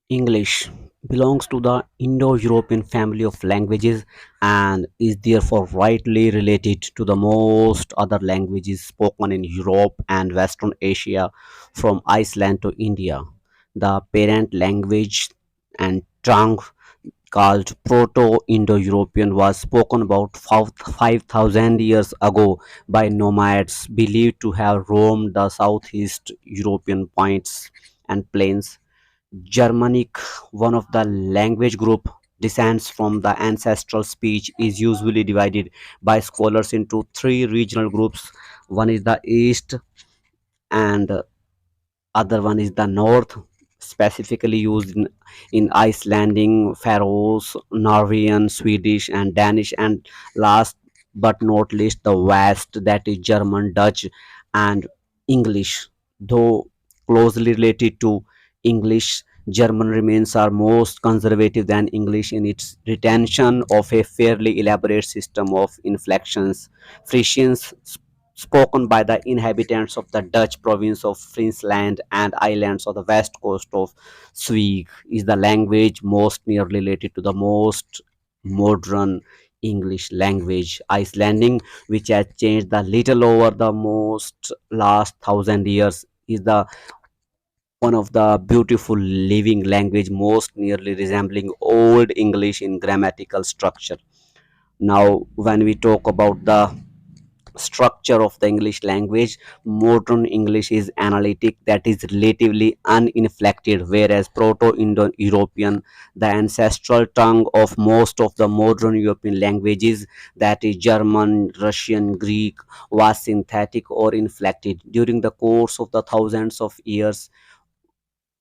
English belongs to the Indo-European family of languages and is therefore rightly related to the most other languages spoken in Europe and Western Asia from Iceland to India. The parent language and tongue called Proto-Indo-European was spoken about 5,000 years ago by nomads believed to have roamed the southeast European points and plains. Germanic, one of the language group descends from the ancestral speech, is usually divided by scholars into three regional groups. One is the East and other one is the North, specifically used in Icelandic, Faroes, Norwegian, Swedish and Danish, and last but not least the West, that is German, Dutch and English. Though closely related to English, German remains are most conservative than English in its retention of a fairly elaborate system of inflections. Frisians spoken by the inhabitants of the Dutch province of Friesland and islands of the west coast of Sweden is the language most nearly related to the most modern English language. Icelandic, which has changed a little over the most last 1,000 years, is the one of the beautiful living language most nearly resembling Old English in grammatical structure. Now, when we talk about the structure of the English language, modern English is analytic, that is relatively uninflected, whereas Proto-Indo-European, the ancestral tongue of most of the modern European languages, that is German, Russian, Greek, was synthetic or inflected. During the course of the thousands of years,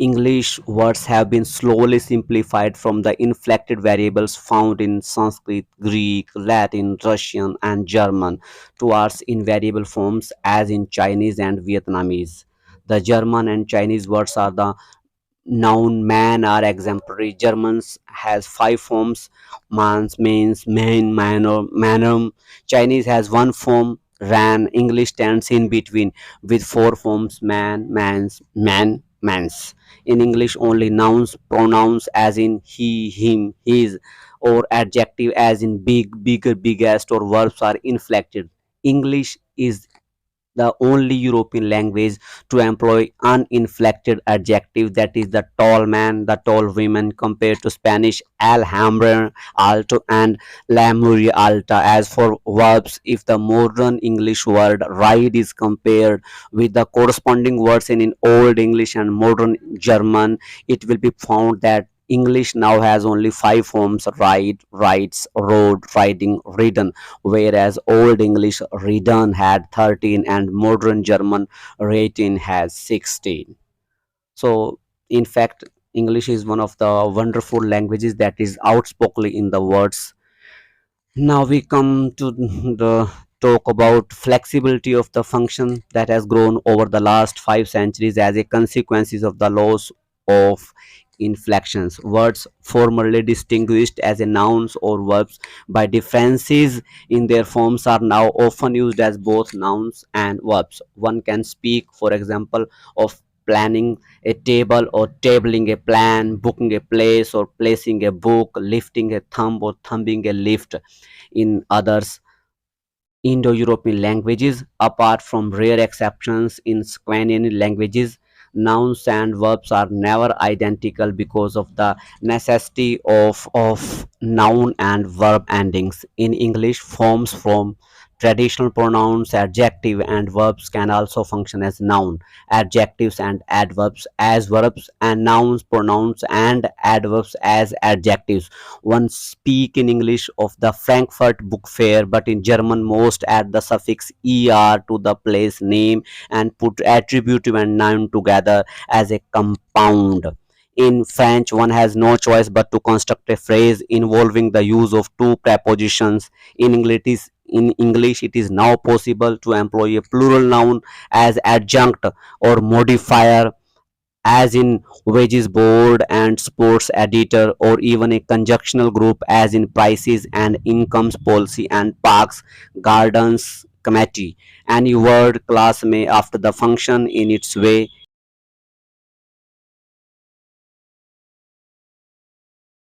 English words have been slowly simplified from the inflected variables found in Sanskrit, Greek, Latin, Russian, and German towards invariable forms as in Chinese and Vietnamese. The German and Chinese words are the noun man are exemplary. Germans has five forms: mans, mains, main, manor, manum. Chinese has one form, ran. English stands in between with four forms: man, mans, man, mans. In English, only nouns, pronouns as in he, him, his, or adjective as in big, bigger, biggest, or verbs are inflected. English is the only European language to employ uninflected adjective, that is the tall man, the tall women, compared to Spanish Alhambra alto and la muy alta. As for verbs, if the modern English word ride is compared with the corresponding words in Old English and modern German, it will be found that English now has only five forms: ride, rides, rode, riding, ridden, whereas Old English ridden had 13 and modern German written has 16. So, in fact, English is one of the wonderful languages that is outspokenly in the words. Now we come to the talk about flexibility of the function that has grown over the last 5 centuries as a consequences of the laws of inflections. Words formerly distinguished as a nouns or verbs by differences in their forms are now often used as both nouns and verbs. One can speak, for example, of planning a table or tabling a plan, booking a place or placing a book, lifting a thumb or thumbing a lift. In others Indo-European languages, apart from rare exceptions in Scandinavian languages, nouns and verbs are never identical because of the necessity of noun and verb endings. In English, forms from traditional pronouns, adjective, and verbs can also function as noun, adjectives and adverbs as verbs, and nouns, pronouns, and adverbs as adjectives. One speak in English of the Frankfurt Book Fair, but in German most add the suffix er to the place name and put attributive and noun together as a compound. In French, one has no choice but to construct a phrase involving the use of two prepositions. In English, it is now possible to employ a plural noun as adjunct or modifier, as in wages board and sports editor, or even a conjunctional group as in prices and incomes policy and parks gardens committee. Any word class may, after the function in its way,